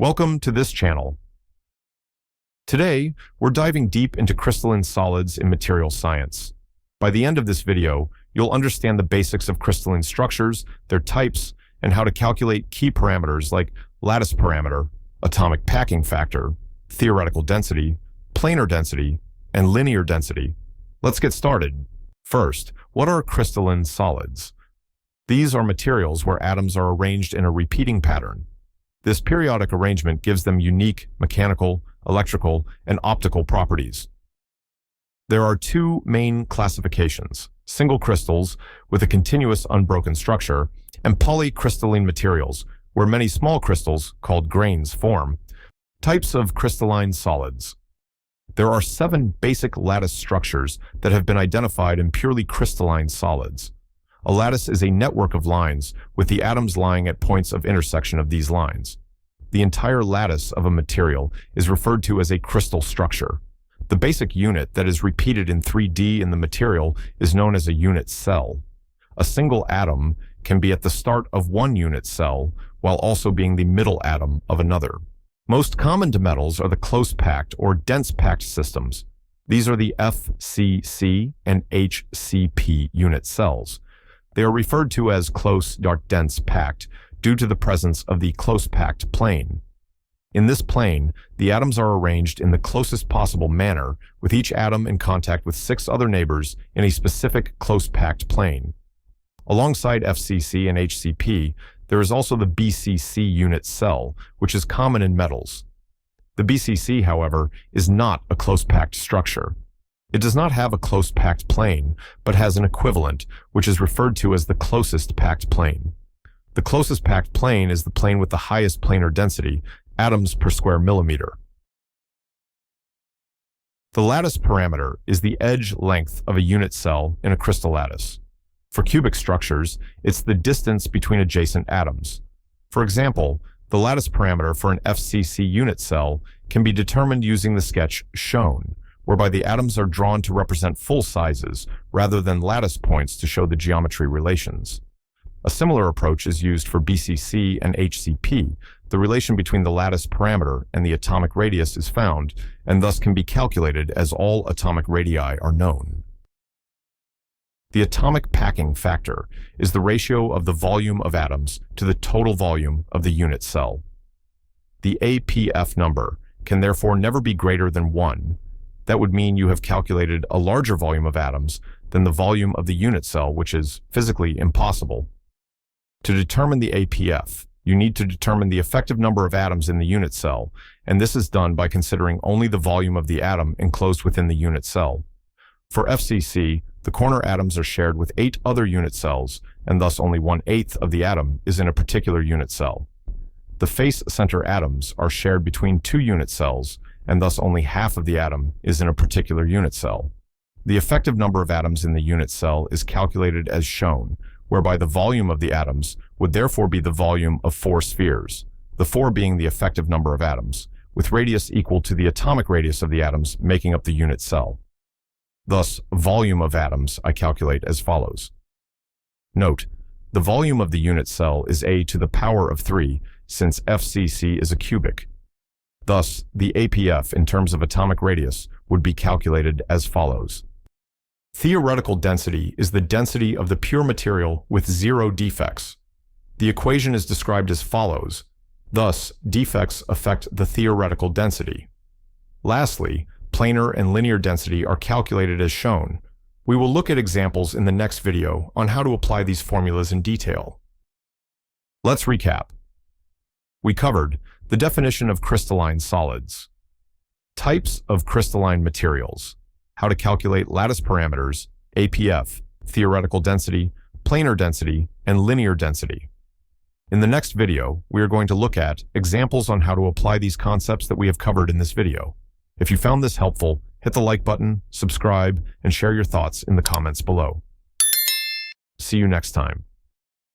Welcome to this channel. Today, we're diving deep into crystalline solids in material science. By the end of this video, you'll understand the basics of crystalline structures, their types, and how to calculate key parameters like lattice parameter, atomic packing factor, theoretical density, planar density, and linear density. Let's get started. First, what are crystalline solids? These are materials where atoms are arranged in a repeating pattern. This periodic arrangement gives them unique mechanical, electrical, and optical properties. There are two main classifications: single crystals with a continuous unbroken structure, and polycrystalline materials, where many small crystals, called grains, form. Types of crystalline solids. There are 7 basic lattice structures that have been identified in purely crystalline solids. A lattice is a network of lines, with the atoms lying at points of intersection of these lines. The entire lattice of a material is referred to as a crystal structure. The basic unit that is repeated in 3D in the material is known as a unit cell. A single atom can be at the start of one unit cell, while also being the middle atom of another. Most common to metals are the close-packed or dense-packed systems. These are the FCC and HCP unit cells. They are referred to as close-dense packed due to the presence of the close-packed plane. In this plane, the atoms are arranged in the closest possible manner, with each atom in contact with 6 other neighbors in a specific close-packed plane. Alongside FCC and HCP, there is also the BCC unit cell, which is common in metals. The BCC, however, is not a close-packed structure. It does not have a close-packed plane, but has an equivalent, which is referred to as the closest packed plane. The closest packed plane is the plane with the highest planar density, atoms per square millimeter. The lattice parameter is the edge length of a unit cell in a crystal lattice. For cubic structures, it's the distance between adjacent atoms. For example, the lattice parameter for an FCC unit cell can be determined using the sketch shown, whereby the atoms are drawn to represent full sizes rather than lattice points to show the geometry relations. A similar approach is used for BCC and HCP. The relation between the lattice parameter and the atomic radius is found, and thus can be calculated as all atomic radii are known. The atomic packing factor is the ratio of the volume of atoms to the total volume of the unit cell. The APF number can therefore never be greater than 1. That would mean you have calculated a larger volume of atoms than the volume of the unit cell, which is physically impossible. To determine the APF, you need to determine the effective number of atoms in the unit cell, and this is done by considering only the volume of the atom enclosed within the unit cell. For FCC, the corner atoms are shared with 8 other unit cells, and thus only 1/8 of the atom is in a particular unit cell. The face center atoms are shared between 2 unit cells, and thus only half of the atom is in a particular unit cell. The effective number of atoms in the unit cell is calculated as shown, whereby the volume of the atoms would therefore be the volume of 4 spheres, the 4 being the effective number of atoms, with radius equal to the atomic radius of the atoms making up the unit cell. Thus, volume of atoms I calculate as follows. Note, the volume of the unit cell is a to the power of 3, since FCC is a cubic. Thus, the APF in terms of atomic radius would be calculated as follows. Theoretical density is the density of the pure material with 0 defects. The equation is described as follows. Thus, defects affect the theoretical density. Lastly, planar and linear density are calculated as shown. We will look at examples in the next video on how to apply these formulas in detail. Let's recap. We covered the definition of crystalline solids, types of crystalline materials, how to calculate lattice parameters, APF, theoretical density, planar density, and linear density. In the next video, we are going to look at examples on how to apply these concepts that we have covered in this video. If you found this helpful, hit the like button, subscribe, and share your thoughts in the comments below. See you next time.